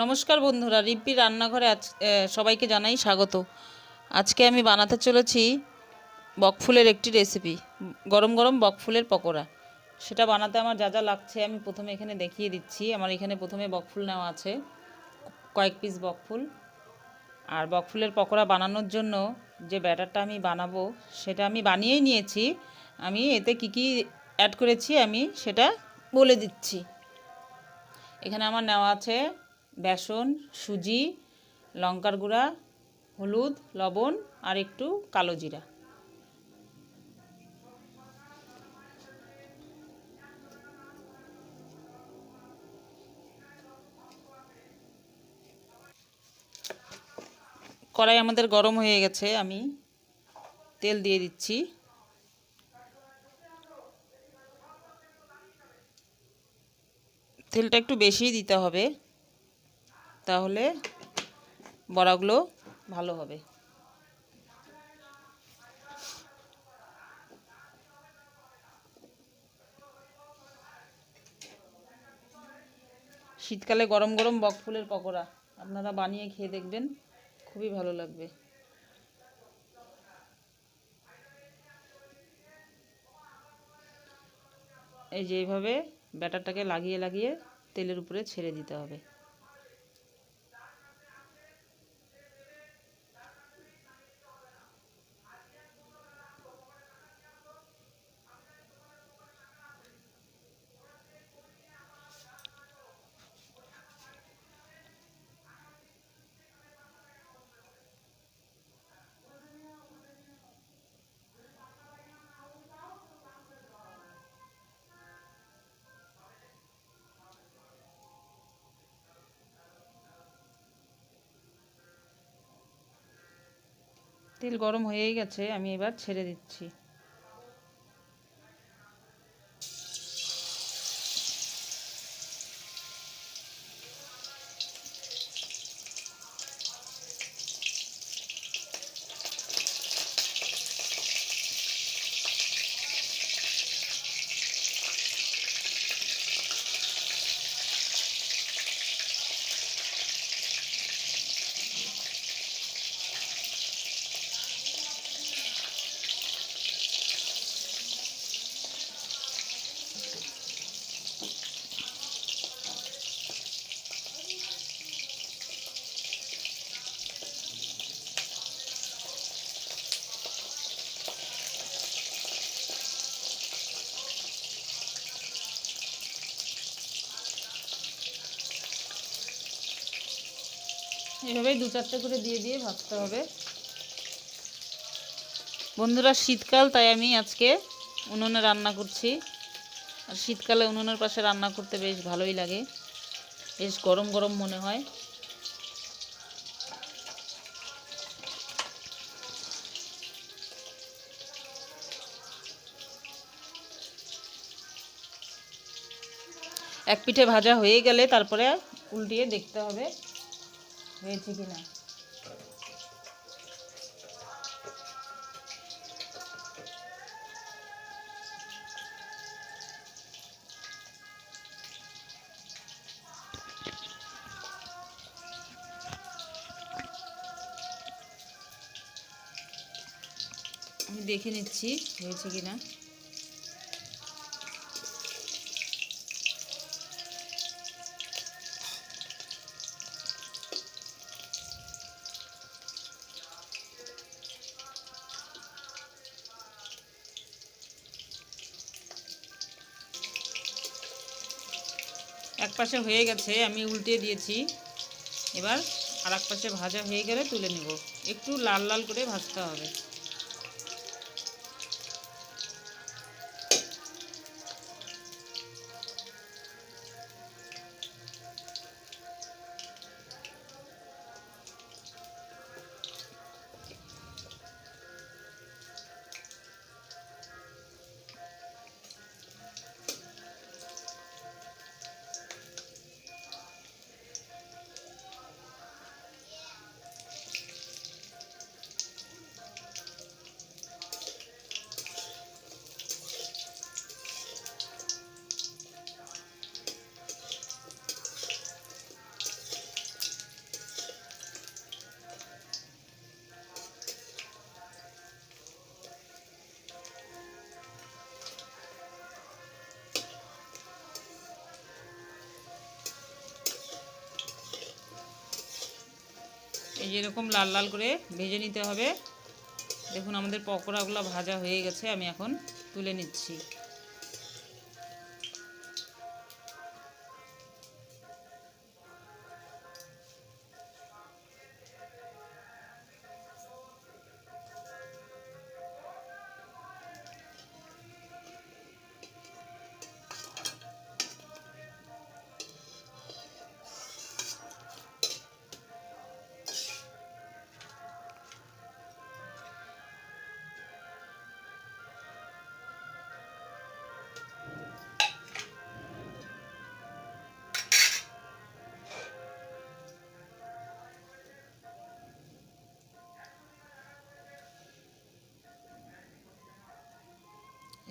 নমস্কার বন্ধুরা, রিম্পির রান্নাঘরে সবাইকে জানাই স্বাগত। আজকে আমি বানাতে চলেছি বকফুলের একটি রেসিপি, গরম গরম বকফুলের পকোড়া। সেটা বানাতে আমার যা যা লাগছে আমি প্রথমে এখানে দেখিয়ে দিচ্ছি। আমার এখানে প্রথমে বকফুল নেওয়া আছে, কয়েক পিস বকফুল। আর বকফুলের পকোড়া বানানোর জন্য যে ব্যাটারটা আমি বানাবো সেটা আমি বানিয়েই নিয়েছি। আমি এতে কি কি অ্যাড করেছি আমি সেটা বলে দিচ্ছি। এখানে আমার নেওয়া আছে বেসন, সুজি, লঙ্কার গুঁড়া, হলুদ, লবণ আর একটু কালো জিরা। কড়াই আমাদের গরম হয়ে গেছে, আমি তেল দিয়ে দিচ্ছি। তেলটা একটু বেশিই দিতে হবে, তাহলে বড়াগুলো ভালো হবে। শীতকালে গরম গরম বকফুলের পকোড়া আপনারা বানিয়ে খেয়ে দেখবেন, খুবই ভালো লাগবে। এই যে এইভাবে ব্যাটারটাকে লাগিয়ে লাগিয়ে তেলের উপরে ছেড়ে দিতে হবে। তেল গরম হয়েই গেছে, আমি এবার ছেড়ে দিচ্ছি। এভাবেই দু চারটে করে দিয়ে দিয়ে ভাজতে হবে। বন্ধুরা, শীতকাল, তাই আমি আজকে উনুনে রান্না করছি। আর শীতকালে উনুনের পাশে রান্না করতে বেশ ভালোই লাগে, বেশ গরম গরম মনে হয়। এক পিঠে ভাজা হয়ে গেলে তারপরে উল্টিয়ে দেখতে হবে হয়েছে কিনা। আমি দেখে নিচ্ছি হয়েছে কিনা। এক পাশে হয়ে গেছে, আমি উল্টে দিয়েছি। এবার আর এক পাশে ভাজা হয়ে গেলে তুলে নেব। একটু লাল লাল করে ভাজতে হবে। এই যে এরকম লাল লাল করে ভেজে নিতে হবে। দেখুন আমাদের পকোড়াগুলো ভাজা হয়ে গেছে, আমি এখন তুলে নিচ্ছি।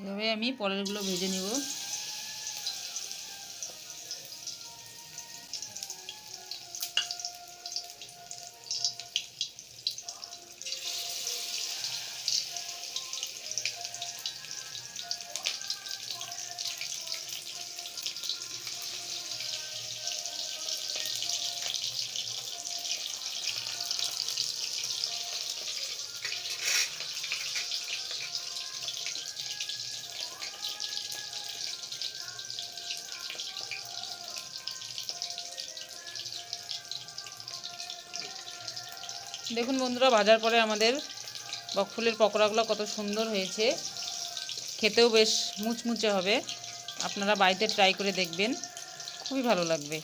এভাবে আমি পরেরগুলো ভেজে নিব। দেখুন বন্ধুরা, ভাজার পরে আমাদের বকফুলের পকোড়াগুলো কত সুন্দর হয়েছে, খেতেও বেশ মুচমুচে হবে। আপনারা বাড়িতে ট্রাই করে দেখবেন, খুবই ভালো লাগবে।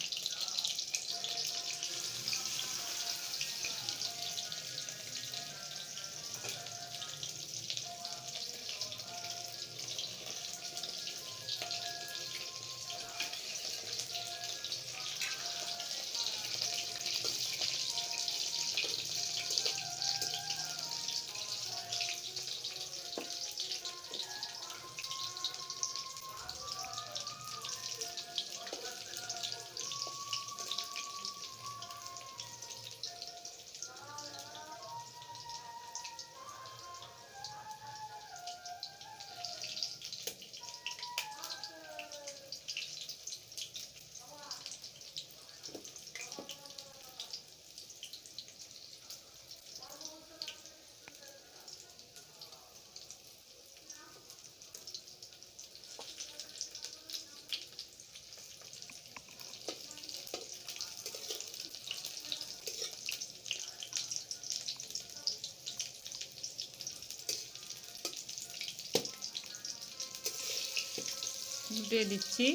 উল্টে দিচ্ছি,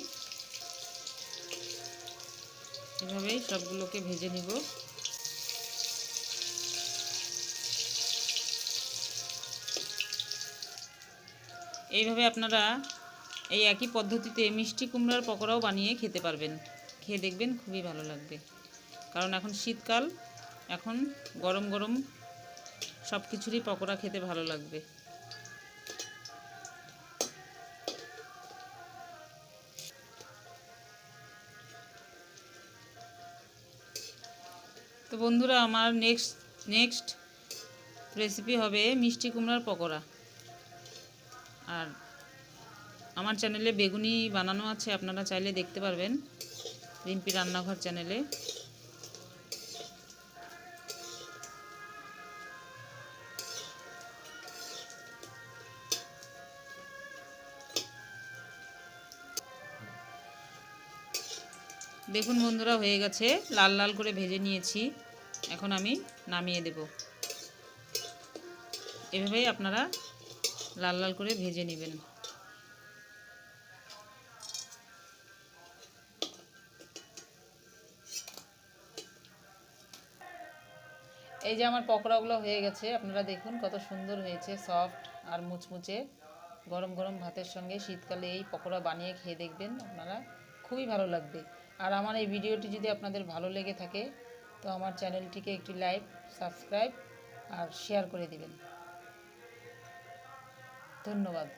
এভাবেই সবগুলোকে ভেজে নিব। এইভাবে আপনারা এই একই পদ্ধতিতে মিষ্টি কুমড়ার পকোড়াও বানিয়ে খেতে পারবেন। খেয়ে দেখবেন, খুবই ভালো লাগবে। কারণ এখন শীতকাল, এখন গরম গরম সব কিছুরই পকোড়া খেতে ভালো লাগবে। তো বন্ধুরা, আমার নেক্সট রেসিপি হবে মিষ্টি কুমড়ার পকোড়া। আর আমার চ্যানেলে বেগুনি বানানো আছে, আপনারা চাইলে দেখতে পারবেন রিম্পির রান্নাঘর চ্যানেলে। দেখুন বন্ধুরা, হয়ে গেছে, লাল লাল করে ভেজে নিয়েছি। এখন আমি নামিয়ে দেব। এভাবেই আপনারা লাল লাল করে ভেজে নেবেন। এই যে আমার পকোড়াগুলো হয়ে গেছে, আপনারা দেখুন কত সুন্দর হয়েছে, সফট আর মুচমুচে। গরম গরম ভাতের সঙ্গে শীতকালে এই পকোড়া বানিয়ে খেয়ে দেখবেন, আপনারা খুবই ভালো লাগবে। আর আমার এই ভিডিওটি যদি আপনাদের ভালো লেগে থাকে, তো আমার চ্যানেলটিকে একটি লাইক, সাবস্ক্রাইব আর শেয়ার করে দিবেন। ধন্যবাদ।